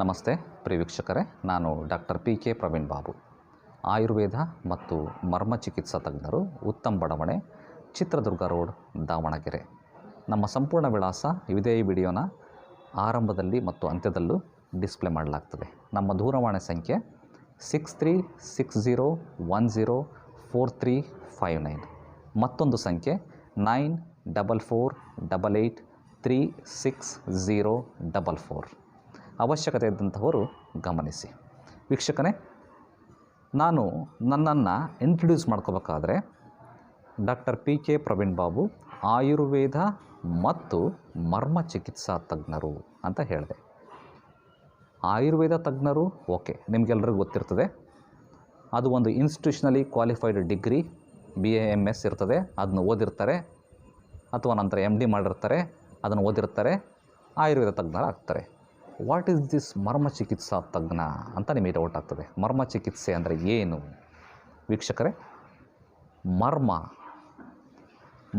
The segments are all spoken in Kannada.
ನಮಸ್ತೆ ಪ್ರಿಯ ವೀಕ್ಷಕರೇ, ನಾನು ಡಾಕ್ಟರ್ PK ಪ್ರವೀಣ್ ಬಾಬು, ಆಯುರ್ವೇದ ಮತ್ತು ಮರ್ಮ ಚಿಕಿತ್ಸಾ ತಜ್ಞರು, ಉತ್ತಮ್ ಬಡಾವಣೆ, ಚಿತ್ರದುರ್ಗ ರೋಡ್, ದಾವಣಗೆರೆ. ನಮ್ಮ ಸಂಪೂರ್ಣ ವಿಳಾಸ ಇದೇ ವಿಡಿಯೋನ ಆರಂಭದಲ್ಲಿ ಮತ್ತು ಅಂತ್ಯದಲ್ಲೂ ಡಿಸ್ಪ್ಲೇ ಮಾಡಲಾಗ್ತದೆ. ನಮ್ಮ ದೂರವಾಣಿ ಸಂಖ್ಯೆ 6360104359. ಮತ್ತೊಂದು ಸಂಖ್ಯೆ 9448836044. ಅವಶ್ಯಕತೆ ಇದ್ದಂಥವರು ಗಮನಿಸಿ. ವೀಕ್ಷಕನೇ, ನಾನು ನನ್ನನ್ನು ಇಂಟ್ರೊಡ್ಯೂಸ್ ಮಾಡ್ಕೋಬೇಕಾದ್ರೆ ಡಾಕ್ಟರ್ PK ಪ್ರವೀಣ್ ಬಾಬು, ಆಯುರ್ವೇದ ಮತ್ತು ಮರ್ಮ ಚಿಕಿತ್ಸಾ ತಜ್ಞರು ಅಂತ ಹೇಳಿದೆ. ಆಯುರ್ವೇದ ತಜ್ಞರು ಓಕೆ, ನಿಮಗೆಲ್ಲರಿಗೂ ಗೊತ್ತಿರ್ತದೆ. ಅದು ಒಂದು ಇನ್ಸ್ಟಿಟ್ಯೂಷನಲಿ ಕ್ವಾಲಿಫೈಡ್ ಡಿಗ್ರಿ BAMS ಇರ್ತದೆ, ಅದನ್ನು ಓದಿರ್ತಾರೆ, ಅಥವಾ ನಂತರ MD ಮಾಡಿರ್ತಾರೆ, ಅದನ್ನು ಓದಿರ್ತಾರೆ, ಆಯುರ್ವೇದ ತಜ್ಞರಾಗ್ತಾರೆ. ವಾಟ್ ಈಸ್ ದಿಸ್ ಮರ್ಮ ಚಿಕಿತ್ಸಾ ತಜ್ಞ ಅಂತ ನಿಮಗೆ ಡೌಟ್ ಆಗ್ತದೆ. ಮರ್ಮ ಚಿಕಿತ್ಸೆ ಅಂದರೆ ಏನು? ವೀಕ್ಷಕರೇ,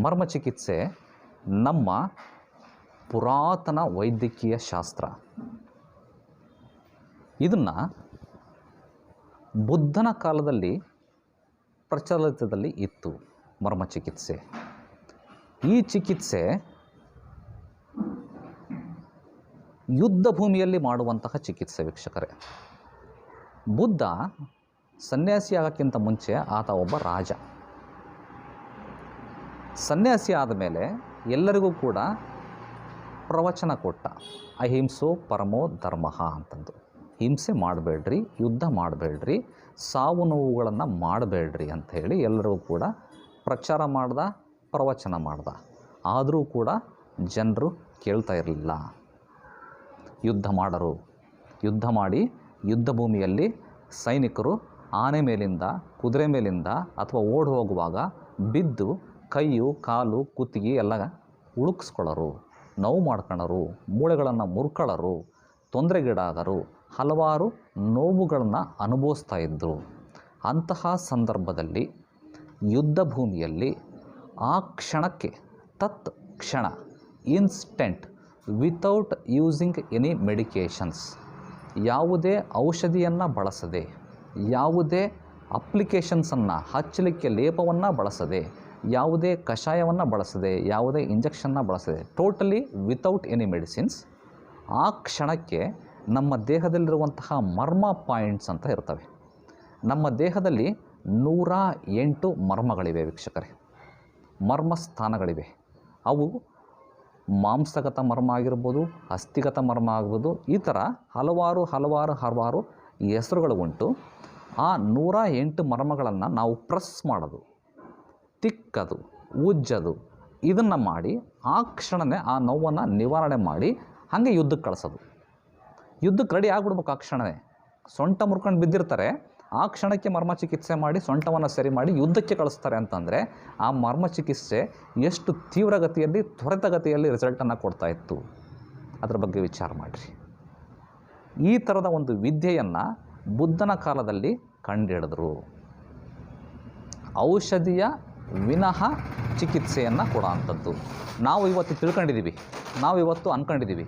ಮರ್ಮ ಚಿಕಿತ್ಸೆ ನಮ್ಮ ಪುರಾತನ ವೈದ್ಯಕೀಯ ಶಾಸ್ತ್ರ. ಇದನ್ನು ಬುದ್ಧನ ಕಾಲದಲ್ಲಿ ಪ್ರಚಲಿತದಲ್ಲಿ ಇತ್ತು. ಮರ್ಮ ಚಿಕಿತ್ಸೆ, ಈ ಚಿಕಿತ್ಸೆ ಯುದ್ಧ ಭೂಮಿಯಲ್ಲಿ ಮಾಡುವಂತಹ ಚಿಕಿತ್ಸೆ. ವೀಕ್ಷಕರೇ, ಬುದ್ಧ ಸನ್ಯಾಸಿ ಆಗೋಕ್ಕಿಂತ ಮುಂಚೆ ಆತ ಒಬ್ಬ ರಾಜ. ಸನ್ಯಾಸಿ ಆದಮೇಲೆ ಎಲ್ಲರಿಗೂ ಕೂಡ ಪ್ರವಚನ ಕೊಟ್ಟ, ಅಹಿಂಸೋ ಪರಮೋ ಧರ್ಮ ಅಂತಂದು. ಹಿಂಸೆ ಮಾಡಬೇಡ್ರಿ, ಯುದ್ಧ ಮಾಡಬೇಡ್ರಿ, ಸಾವು ನೋವುಗಳನ್ನು ಮಾಡಬೇಡ್ರಿ ಅಂಥೇಳಿ ಎಲ್ಲರಿಗೂ ಕೂಡ ಪ್ರಚಾರ ಮಾಡ್ದ, ಪ್ರವಚನ ಮಾಡ್ದ. ಆದರೂ ಕೂಡ ಜನರು ಕೇಳ್ತಾ ಇರಲಿಲ್ಲ. ಯುದ್ಧ ಮಾಡರು. ಯುದ್ಧ ಮಾಡಿ ಯುದ್ಧ ಭೂಮಿಯಲ್ಲಿ ಸೈನಿಕರು ಆನೆ ಮೇಲಿಂದ, ಕುದುರೆ ಮೇಲಿಂದ ಅಥವಾ ಓಡಿ ಹೋಗುವಾಗ ಬಿದ್ದು ಕೈಯು, ಕಾಲು, ಕುತ್ತಿಗೆ ಎಲ್ಲ ಉಳುಕಿಸ್ಕೊಳ್ಳೋರು, ನೋವು ಮಾಡ್ಕೊಳ್ಳೋರು, ಮೂಳೆಗಳನ್ನು ಮುರ್ಕೊಳ್ಳೋರು, ತೊಂದರೆಗೀಡಾದರು, ಹಲವಾರು ನೋವುಗಳನ್ನು ಅನುಭವಿಸ್ತಾ ಇದ್ದರು. ಅಂತಹ ಸಂದರ್ಭದಲ್ಲಿ ಯುದ್ಧ ಭೂಮಿಯಲ್ಲಿ ಆ ಕ್ಷಣಕ್ಕೆ ತತ್ ಕ್ಷಣ, instant, without using any medications, ಯಾವುದೇ ಔಷಧಿಯನ್ನು ಬಳಸದೆ, ಯಾವುದೇ ಅಪ್ಲಿಕೇಶನ್ಸನ್ನು ಹಚ್ಚಲಿಕ್ಕೆ ಲೇಪವನ್ನು ಬಳಸದೆ, ಯಾವುದೇ ಕಷಾಯವನ್ನು ಬಳಸದೆ, ಯಾವುದೇ ಇಂಜೆಕ್ಷನ್ನ ಬಳಸದೆ, ಟೋಟಲಿ ವಿತೌಟ್ ಎನಿ ಮೆಡಿಸಿನ್ಸ್, ಆ ಕ್ಷಣಕ್ಕೆ ನಮ್ಮ ದೇಹದಲ್ಲಿರುವಂತಹ ಮರ್ಮ ಪಾಯಿಂಟ್ಸ್ ಅಂತ ಇರ್ತವೆ. ನಮ್ಮ ದೇಹದಲ್ಲಿ 108 ಮರ್ಮಗಳಿವೆ ವೀಕ್ಷಕರೇ, ಮರ್ಮ ಸ್ಥಾನಗಳಿವೆ. ಅವು ಮಾಂಸಗತ ಮರ್ಮ ಆಗಿರ್ಬೋದು, ಅಸ್ಥಿಗತ ಮರ್ಮ ಆಗ್ಬೋದು, ಈ ಥರ ಹಲವಾರು ಹೆಸರುಗಳು ಉಂಟು. ಆ 108 ಮರ್ಮಗಳನ್ನು ನಾವು ಪ್ರೆಸ್ ಮಾಡೋದು, ತಿಕ್ಕದು, ಉಜ್ಜೋದು, ಇದನ್ನು ಮಾಡಿ ಆ ಕ್ಷಣವೇ ಆ ನೋವನ್ನು ನಿವಾರಣೆ ಮಾಡಿ ಹಾಗೆ ಯುದ್ಧಕ್ಕೆ ಕಳಿಸೋದು. ಯುದ್ಧಕ್ಕೆ ರೆಡಿ ಆಗಿಬಿಡ್ಬೇಕು ಆ ಕ್ಷಣವೇ. ಸೊಂಟ ಮುರ್ಕೊಂಡು ಬಿದ್ದಿರ್ತಾರೆ, ಆ ಕ್ಷಣಕ್ಕೆ ಮರ್ಮ ಚಿಕಿತ್ಸೆ ಮಾಡಿ ಸೊಂಟವನ್ನು ಸರಿ ಮಾಡಿ ಯುದ್ಧಕ್ಕೆ ಕಳಿಸ್ತಾರೆ ಅಂತಂದರೆ ಆ ಮರ್ಮ ಚಿಕಿತ್ಸೆ ಎಷ್ಟು ತೀವ್ರಗತಿಯಲ್ಲಿ, ತ್ವರಿತಗತಿಯಲ್ಲಿ ರಿಸಲ್ಟನ್ನು ಕೊಡ್ತಾ ಇತ್ತು. ಅದರ ಬಗ್ಗೆ ವಿಚಾರ ಮಾಡಿರಿ. ಈ ಥರದ ಒಂದು ವಿದ್ಯೆಯನ್ನು ಬುದ್ಧನ ಕಾಲದಲ್ಲಿ ಕಂಡುಹಿಡಿದ್ರು. ಔಷಧಿಯ ವಿನಃ ಚಿಕಿತ್ಸೆಯನ್ನು ಕೊಡೋ ಅಂಥದ್ದು ನಾವು ಇವತ್ತು ತಿಳ್ಕೊಂಡಿದ್ದೀವಿ, ನಾವು ಇವತ್ತು ಅಂದ್ಕೊಂಡಿದ್ದೀವಿ.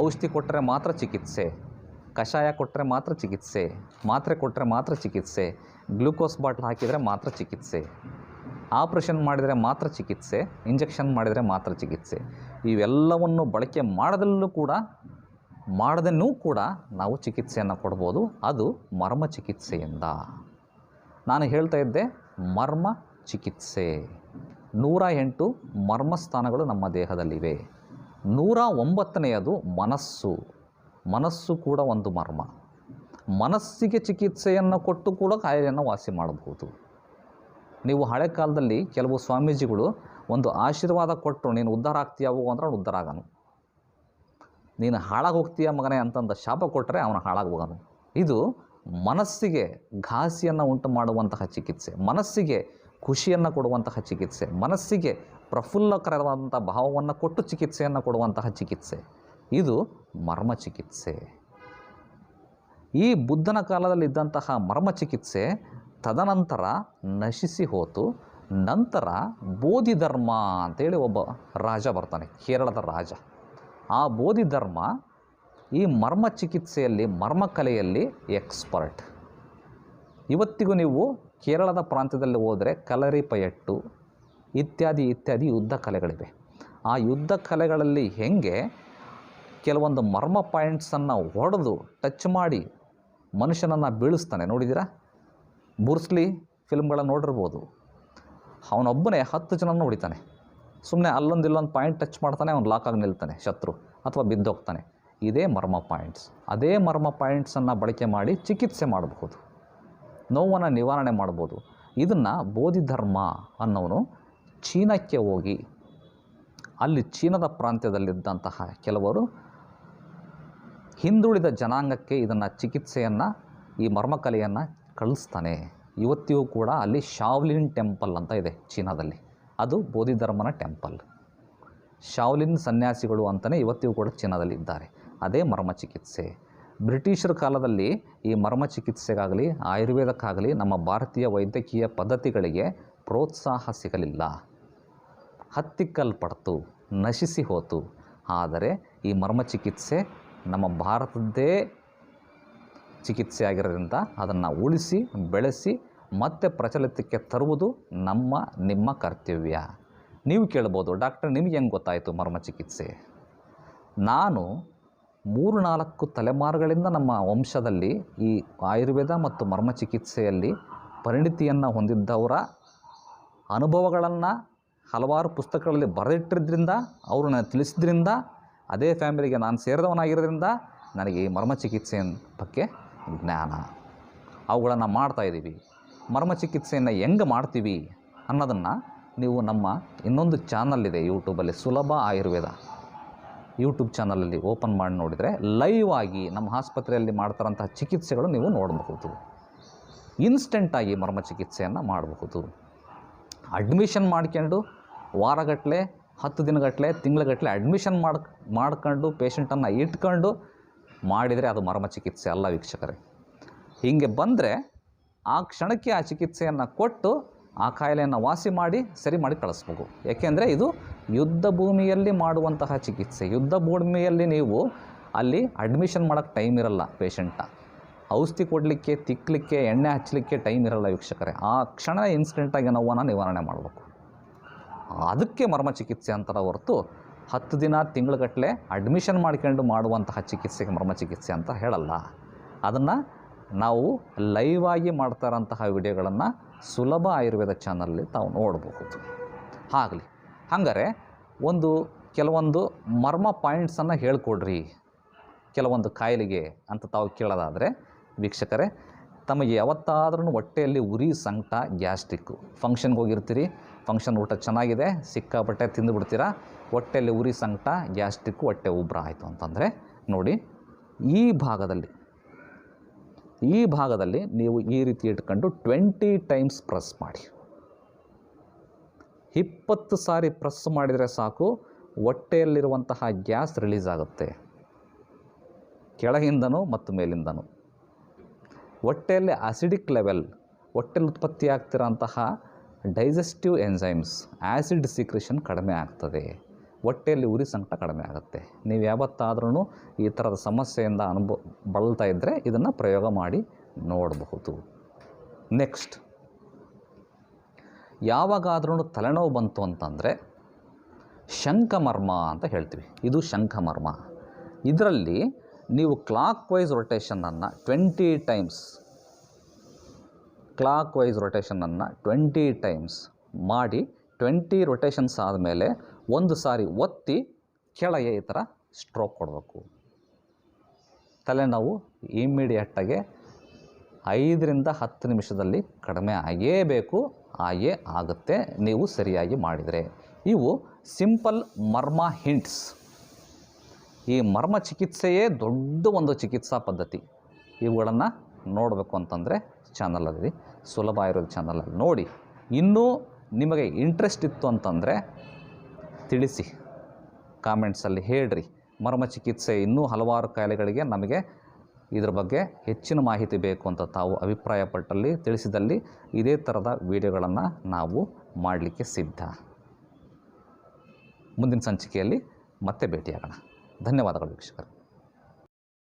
ಔಷಧಿ ಕೊಟ್ಟರೆ ಮಾತ್ರ ಚಿಕಿತ್ಸೆ, ಕಷಾಯ ಕೊಟ್ಟರೆ ಮಾತ್ರ ಚಿಕಿತ್ಸೆ, ಮಾತ್ರೆ ಕೊಟ್ಟರೆ ಮಾತ್ರ ಚಿಕಿತ್ಸೆ, ಗ್ಲೂಕೋಸ್ ಬಾಟ್ಲ್ ಹಾಕಿದರೆ ಮಾತ್ರ ಚಿಕಿತ್ಸೆ, ಆಪ್ರೇಷನ್ ಮಾಡಿದರೆ ಮಾತ್ರ ಚಿಕಿತ್ಸೆ, ಇಂಜೆಕ್ಷನ್ ಮಾಡಿದರೆ ಮಾತ್ರ ಚಿಕಿತ್ಸೆ. ಇವೆಲ್ಲವನ್ನು ಬಳಕೆ ಮಾಡದನ್ನೂ ಕೂಡ ನಾವು ಚಿಕಿತ್ಸೆಯನ್ನು ಕೊಡ್ಬೋದು. ಅದು ಮರ್ಮ ಚಿಕಿತ್ಸೆಯಿಂದ. ನಾನು ಹೇಳ್ತಾ ಇದ್ದೆ ಮರ್ಮ ಚಿಕಿತ್ಸೆ. 108 ಮರ್ಮಸ್ಥಾನಗಳು ನಮ್ಮ ದೇಹದಲ್ಲಿವೆ. 109ನೇದು ಮನಸ್ಸು. ಮನಸ್ಸು ಕೂಡ ಒಂದು ಮರ್ಮ. ಮನಸ್ಸಿಗೆ ಚಿಕಿತ್ಸೆಯನ್ನು ಕೊಟ್ಟು ಕೂಡ ಕಾಯಿಲೆಯನ್ನು ವಾಸಿ ಮಾಡಬಹುದು. ನೀವು ಹಳೆ ಕಾಲದಲ್ಲಿ ಕೆಲವು ಸ್ವಾಮೀಜಿಗಳು ಒಂದು ಆಶೀರ್ವಾದ ಕೊಟ್ಟರು, ನೀನು ಉದ್ಧಾರ ಆಗ್ತೀಯ ಹೋಗು ಅಂದ್ರೆ ಅವನು ಉದ್ಧಾರ ಆಗೋನು. ನೀನು ಹಾಳಾಗಿ ಹೋಗ್ತೀಯ ಮಗನೇ ಅಂತಂದ ಶಾಪ ಕೊಟ್ಟರೆ ಅವನು ಹಾಳಾಗಿ ಹೋಗೋನು. ಇದು ಮನಸ್ಸಿಗೆ ಘಾಸಿಯನ್ನು ಉಂಟು ಮಾಡುವಂತಹ ಚಿಕಿತ್ಸೆ, ಮನಸ್ಸಿಗೆ ಖುಷಿಯನ್ನು ಕೊಡುವಂತಹ ಚಿಕಿತ್ಸೆ, ಮನಸ್ಸಿಗೆ ಪ್ರಫುಲ್ಲಕರವಾದಂಥ ಭಾವವನ್ನು ಕೊಟ್ಟು ಚಿಕಿತ್ಸೆಯನ್ನು ಕೊಡುವಂತಹ ಚಿಕಿತ್ಸೆ. ಇದು ಮರ್ಮ ಚಿಕಿತ್ಸೆ. ಈ ಬುದ್ಧನ ಕಾಲದಲ್ಲಿದ್ದಂತಹ ಮರ್ಮ ಚಿಕಿತ್ಸೆ ತದನಂತರ ನಶಿಸಿ ಹೋತು. ನಂತರ ಬೋಧಿಧರ್ಮ ಅಂತೇಳಿ ಒಬ್ಬ ರಾಜ ಬರ್ತಾನೆ, ಕೇರಳದ ರಾಜ. ಆ ಬೋಧಿಧರ್ಮ ಈ ಮರ್ಮ ಚಿಕಿತ್ಸೆಯಲ್ಲಿ, ಮರ್ಮಕಲೆಯಲ್ಲಿ ಎಕ್ಸ್ಪರ್ಟ್. ಇವತ್ತಿಗೂ ನೀವು ಕೇರಳದ ಪ್ರಾಂತ್ಯದಲ್ಲಿ ಹೋದರೆ ಕಲರಿಪಯಟ್ಟು ಇತ್ಯಾದಿ ಯುದ್ಧ ಕಲೆಗಳಿವೆ. ಆ ಯುದ್ಧ ಕಲೆಗಳಲ್ಲಿ ಹೇಗೆ ಕೆಲವೊಂದು ಮರ್ಮ ಪಾಯಿಂಟ್ಸನ್ನು ಹೊಡೆದು ಟಚ್ ಮಾಡಿ ಮನುಷ್ಯನನ್ನು ಬೀಳಿಸ್ತಾನೆ, ನೋಡಿದ್ದೀರಾ? ಬೂರ್ಸ್ಲಿ ಫಿಲ್ಮ್ಗಳನ್ನು ನೋಡಿರ್ಬೋದು. ಅವನೊಬ್ಬನೇ 10 ಜನನ ಹೊಡಿತಾನೆ. ಸುಮ್ಮನೆ ಇಲ್ಲೊಂದು ಪಾಯಿಂಟ್ ಟಚ್ ಮಾಡ್ತಾನೆ, ಅವ್ನು ಲಾಕಾಗಿ ನಿಲ್ತಾನೆ ಶತ್ರು, ಅಥವಾ ಬಿದ್ದೋಗ್ತಾನೆ. ಇದೇ ಮರ್ಮ ಪಾಯಿಂಟ್ಸ್. ಅದೇ ಮರ್ಮ ಪಾಯಿಂಟ್ಸನ್ನು ಬಳಕೆ ಮಾಡಿ ಚಿಕಿತ್ಸೆ ಮಾಡಬಹುದು, ನೋವನ್ನು ನಿವಾರಣೆ ಮಾಡ್ಬೋದು. ಇದನ್ನು ಬೋಧಿಧರ್ಮ ಅನ್ನೋನು ಚೀನಕ್ಕೆ ಹೋಗಿ ಅಲ್ಲಿ ಚೀನದ ಪ್ರಾಂತ್ಯದಲ್ಲಿದ್ದಂತಹ ಕೆಲವರು ಹಿಂದುಳಿದ ಜನಾಂಗಕ್ಕೆ ಇದನ್ನು ಚಿಕಿತ್ಸೆಯನ್ನು, ಈ ಮರ್ಮಕಲೆಯನ್ನು ಕಳಿಸ್ತಾನೆ. ಇವತ್ತಿಗೂ ಕೂಡ ಅಲ್ಲಿ ಶಾವ್ಲಿನ್ ಟೆಂಪಲ್ ಅಂತ ಇದೆ ಚೀನಾದಲ್ಲಿ, ಅದು ಬೋಧಿಧರ್ಮನ ಟೆಂಪಲ್. ಶಾವ್ಲಿನ್ ಸನ್ಯಾಸಿಗಳು ಅಂತಲೇ ಇವತ್ತಿಗೂ ಕೂಡ ಚೀನಾದಲ್ಲಿ ಇದ್ದಾರೆ. ಅದೇ ಮರ್ಮ ಚಿಕಿತ್ಸೆ. ಬ್ರಿಟಿಷರ ಕಾಲದಲ್ಲಿ ಈ ಮರ್ಮ ಚಿಕಿತ್ಸೆಗಾಗಲಿ ಆಯುರ್ವೇದಕ್ಕಾಗಲಿ ನಮ್ಮ ಭಾರತೀಯ ವೈದ್ಯಕೀಯ ಪದ್ಧತಿಗಳಿಗೆ ಪ್ರೋತ್ಸಾಹ ಸಿಗಲಿಲ್ಲ, ಹತ್ತಿಕ್ಕಲ್ಪಡ್ತು, ನಶಿಸಿ ಹೋತು. ಆದರೆ ಈ ಮರ್ಮ ಚಿಕಿತ್ಸೆ ನಮ್ಮ ಭಾರತದ್ದೇ ಚಿಕಿತ್ಸೆ ಆಗಿರೋದ್ರಿಂದ ಅದನ್ನು ಉಳಿಸಿ ಬೆಳೆಸಿ ಮತ್ತೆ ಪ್ರಚಲಿತಕ್ಕೆ ತರುವುದು ನಿಮ್ಮ ಕರ್ತವ್ಯ. ನೀವು ಕೇಳ್ಬೋದು, ಡಾಕ್ಟರ್ ನಿಮಗೆ ಹೆಂಗೆ ಗೊತ್ತಾಯಿತು ಮರ್ಮ ಚಿಕಿತ್ಸೆ? ನಾನು 3-4 ತಲೆಮಾರುಗಳಿಂದ ನಮ್ಮ ವಂಶದಲ್ಲಿ ಈ ಆಯುರ್ವೇದ ಮತ್ತು ಮರ್ಮ ಚಿಕಿತ್ಸೆಯಲ್ಲಿ ಪರಿಣಿತಿಯನ್ನು ಹೊಂದಿದ್ದವರ ಅನುಭವಗಳನ್ನು ಹಲವಾರು ಪುಸ್ತಕಗಳಲ್ಲಿ ಬರೆದಿಟ್ಟಿದ್ದರಿಂದ, ಅವರು ನನಗೆ ತಿಳಿಸಿದ್ರಿಂದ, ಅದೇ ಫ್ಯಾಮಿಲಿಗೆ ನಾನು ಸೇರಿದವನಾಗಿರೋದ್ರಿಂದ ನನಗೆ ಈ ಮರ್ಮ ಚಿಕಿತ್ಸೆಯ ಬಗ್ಗೆ ಜ್ಞಾನ. ಅವುಗಳನ್ನು ಮಾಡ್ತಾಯಿದ್ದೀವಿ. ಮರ್ಮ ಚಿಕಿತ್ಸೆಯನ್ನು ಹೆಂಗೆ ಮಾಡ್ತೀವಿ ಅನ್ನೋದನ್ನು ನೀವು ನಮ್ಮ ಇನ್ನೊಂದು ಚಾನಲ್ ಇದೆ ಯೂಟ್ಯೂಬಲ್ಲಿ, ಸುಲಭ ಆಯುರ್ವೇದ ಯೂಟ್ಯೂಬ್ ಚಾನಲಲ್ಲಿ ಓಪನ್ ಮಾಡಿ ನೋಡಿದರೆ ಲೈವ್ ಆಗಿ ನಮ್ಮ ಆಸ್ಪತ್ರೆಯಲ್ಲಿ ಮಾಡ್ತಾರಂತಹ ಚಿಕಿತ್ಸೆಗಳು ನೀವು ನೋಡಬಹುದು. ಇನ್ಸ್ಟೆಂಟಾಗಿ ಮರ್ಮ ಚಿಕಿತ್ಸೆಯನ್ನು ಮಾಡಬಹುದು. ಅಡ್ಮಿಷನ್ ಮಾಡ್ಕೊಂಡು ವಾರಗಟ್ಟಲೆ, 10 ದಿನಗಟ್ಟಲೆ, ತಿಂಗಳಗಟ್ಟಲೆ ಅಡ್ಮಿಷನ್ ಮಾಡ್ಕೊಂಡು ಪೇಷಂಟನ್ನು ಇಟ್ಕೊಂಡು ಮಾಡಿದರೆ ಅದು ಮರ್ಮ ಚಿಕಿತ್ಸೆ ಅಲ್ಲ ವೀಕ್ಷಕರೇ. ಹೀಗೆ ಬಂದರೆ ಆ ಕ್ಷಣಕ್ಕೆ ಆ ಚಿಕಿತ್ಸೆಯನ್ನು ಕೊಟ್ಟು ಆ ಕಾಯಿಲೆಯನ್ನು ವಾಸಿ ಮಾಡಿ ಸರಿ ಮಾಡಿ ಕಳಿಸ್ಬೇಕು. ಏಕೆಂದರೆ ಇದು ಯುದ್ಧ ಭೂಮಿಯಲ್ಲಿ ಮಾಡುವಂತಹ ಚಿಕಿತ್ಸೆ. ಯುದ್ಧ ಭೂಮಿಯಲ್ಲಿ ನೀವು ಅಲ್ಲಿ ಅಡ್ಮಿಷನ್ ಮಾಡೋಕ್ಕೆ ಟೈಮ್ ಇರಲ್ಲ. ಪೇಷಂಟ ಔಷಧಿ ಕೊಡಲಿಕ್ಕೆ, ತಿಕ್ಕಲಿಕ್ಕೆ, ಎಣ್ಣೆ ಹಚ್ಚಲಿಕ್ಕೆ ಟೈಮ್ ಇರಲ್ಲ ವೀಕ್ಷಕರೇ. ಆ ಕ್ಷಣ ಇನ್ಸ್ಟೆಂಟಾಗಿ ನೋವನ್ನು ನಿವಾರಣೆ ಮಾಡಬೇಕು. ಅದಕ್ಕೆ ಮರ್ಮ ಚಿಕಿತ್ಸೆ ಅಂತಾರೆ ಹೊರತು 10 ದಿನ, ತಿಂಗಳುಗಟ್ಟಲೆ ಅಡ್ಮಿಷನ್ ಮಾಡ್ಕೊಂಡು ಮಾಡುವಂತಹ ಚಿಕಿತ್ಸೆಗೆ ಮರ್ಮ ಚಿಕಿತ್ಸೆ ಅಂತ ಹೇಳಲ್ಲ. ಅದನ್ನು ನಾವು ಲೈವ್ ಆಗಿ ಮಾಡ್ತಾರಂತಹ ವಿಡಿಯೋಗಳನ್ನು ಸುಲಭ ಆಯುರ್ವೇದ ಚಾನಲಲ್ಲಿ ತಾವು ನೋಡಬಹುದು. ಆಗಲಿ, ಹಾಗಾದರೆ ಕೆಲವೊಂದು ಮರ್ಮ ಪಾಯಿಂಟ್ಸನ್ನು ಹೇಳ್ಕೊಡ್ರಿ ಕೆಲವೊಂದು ಕಾಯಿಲೆಗೆ ಅಂತ ತಾವು ಕೇಳೋದಾದರೆ ವೀಕ್ಷಕರೇ, ತಮಗೆ ಯಾವತ್ತಾದ್ರೂ ಹೊಟ್ಟೆಯಲ್ಲಿ ಉರಿ, ಸಂಕಟ, ಗ್ಯಾಸ್ಟ್ರಿಕ್ಕು, ಫಂಕ್ಷನ್ಗೆ ಹೋಗಿರ್ತೀರಿ, ಫಂಕ್ಷನ್ ಊಟ ಚೆನ್ನಾಗಿದೆ, ಸಿಕ್ಕಾಪಟ್ಟೆ ತಿಂದುಬಿಡ್ತೀರಾ, ಹೊಟ್ಟೆಯಲ್ಲಿ ಉರಿ, ಸಂಕಟ, ಗ್ಯಾಸ್ಟ್ರಿಕ್ಕು, ಹೊಟ್ಟೆ ಉಬ್ರ ಆಯಿತು ಅಂತಂದರೆ ನೋಡಿ, ಈ ಭಾಗದಲ್ಲಿ ನೀವು ಈ ರೀತಿ ಇಟ್ಕೊಂಡು 20 ಟೈಮ್ಸ್ ಪ್ರೆಸ್ ಮಾಡಿ. 20 ಸಾರಿ ಪ್ರೆಸ್ ಮಾಡಿದರೆ ಸಾಕು, ಹೊಟ್ಟೆಯಲ್ಲಿರುವಂತಹ ಗ್ಯಾಸ್ ರಿಲೀಸ್ ಆಗುತ್ತೆ, ಕೆಳಗಿಂದನೂ ಮತ್ತು ಮೇಲಿಂದನೂ. ಹೊಟ್ಟೆಯಲ್ಲಿ ಅಸಿಡಿಕ್ ಲೆವೆಲ್, ಹೊಟ್ಟೆಯಲ್ಲಿ ಉತ್ಪತ್ತಿ ಆಗ್ತಿರೋಂತಹ ಡೈಜೆಸ್ಟಿವ್ ಎಂಜೈಮ್ಸ್, ಆ್ಯಸಿಡ್ ಸೀಕ್ರೆಷನ್ ಕಡಿಮೆ ಆಗ್ತದೆ, ಹೊಟ್ಟೆಯಲ್ಲಿ ಉರಿ, ಸಂಕಟ ಕಡಿಮೆ ಆಗುತ್ತೆ. ನೀವು ಯಾವತ್ತಾದ್ರೂ ಈ ಥರದ ಸಮಸ್ಯೆಯಿಂದ ಬಳಲ್ತಾ ಇದ್ದರೆ ಇದನ್ನು ಪ್ರಯೋಗ ಮಾಡಿ ನೋಡಬಹುದು. ನೆಕ್ಸ್ಟ್, ಯಾವಾಗಾದ್ರೂ ತಲೆನೋವು ಬಂತು ಅಂತಂದರೆ ಶಂಖಮರ್ಮ ಅಂತ ಹೇಳ್ತೀವಿ. ಇದು ಶಂಖಮರ್ಮ. ಇದರಲ್ಲಿ ನೀವು ಕ್ಲಾಕ್ ವೈಸ್ ರೊಟೇಷನನ್ನು 20 ಟೈಮ್ಸ್ ಮಾಡಿ 20 ರೊಟೇಷನ್ಸ್ ಆದಮೇಲೆ ಒಂದು ಸಾರಿ ಒತ್ತಿ ಕೆಳಗೆ ಈ ಥರ ಸ್ಟ್ರೋಕ್ ಕೊಡಬೇಕು. ತಲೆನೋವು ಇಮ್ಮಿಡಿಯೇಟಾಗಿ 5-10 ನಿಮಿಷದಲ್ಲಿ ಕಡಿಮೆ ಆಗೇ ಆಗುತ್ತೆ, ನೀವು ಸರಿಯಾಗಿ ಮಾಡಿದರೆ. ಇವು ಸಿಂಪಲ್ ಮರ್ಮ ಹಿಂಟ್ಸ್. ಈ ಮರ್ಮ ಚಿಕಿತ್ಸೆಯೇ ದೊಡ್ಡ ಒಂದು ಚಿಕಿತ್ಸಾ ಪದ್ಧತಿ. ಇವುಗಳನ್ನು ನೋಡಬೇಕು ಅಂತಂದರೆ ಚಾನಲಲ್ಲಿ, ಸುಲಭ ಆಯುರ್ವೇದ ಚಾನಲಲ್ಲಿ ನೋಡಿ. ಇನ್ನೂ ನಿಮಗೆ ಇಂಟ್ರೆಸ್ಟ್ ಇತ್ತು ಅಂತಂದರೆ ತಿಳಿಸಿ, ಕಾಮೆಂಟ್ಸಲ್ಲಿ ಹೇಳ್ರಿ. ಮರ್ಮ ಚಿಕಿತ್ಸೆ ಇನ್ನೂ ಹಲವಾರು ಕಾಯಿಲೆಗಳಿಗೆ ನಮಗೆ ಇದ್ರ ಬಗ್ಗೆ ಹೆಚ್ಚಿನ ಮಾಹಿತಿ ಬೇಕು ಅಂತ ತಾವು ಅಭಿಪ್ರಾಯಪಟ್ಟಲ್ಲಿ ತಿಳಿಸಿದಲ್ಲಿ ಇದೇ ಥರದ ವಿಡಿಯೋಗಳನ್ನು ನಾವು ಮಾಡಲಿಕ್ಕೆ ಸಿದ್ಧ. ಮುಂದಿನ ಸಂಚಿಕೆಯಲ್ಲಿ ಮತ್ತೆ ಭೇಟಿಯಾಗೋಣ. ಧನ್ಯವಾದಗಳು ವೀಕ್ಷಕರು.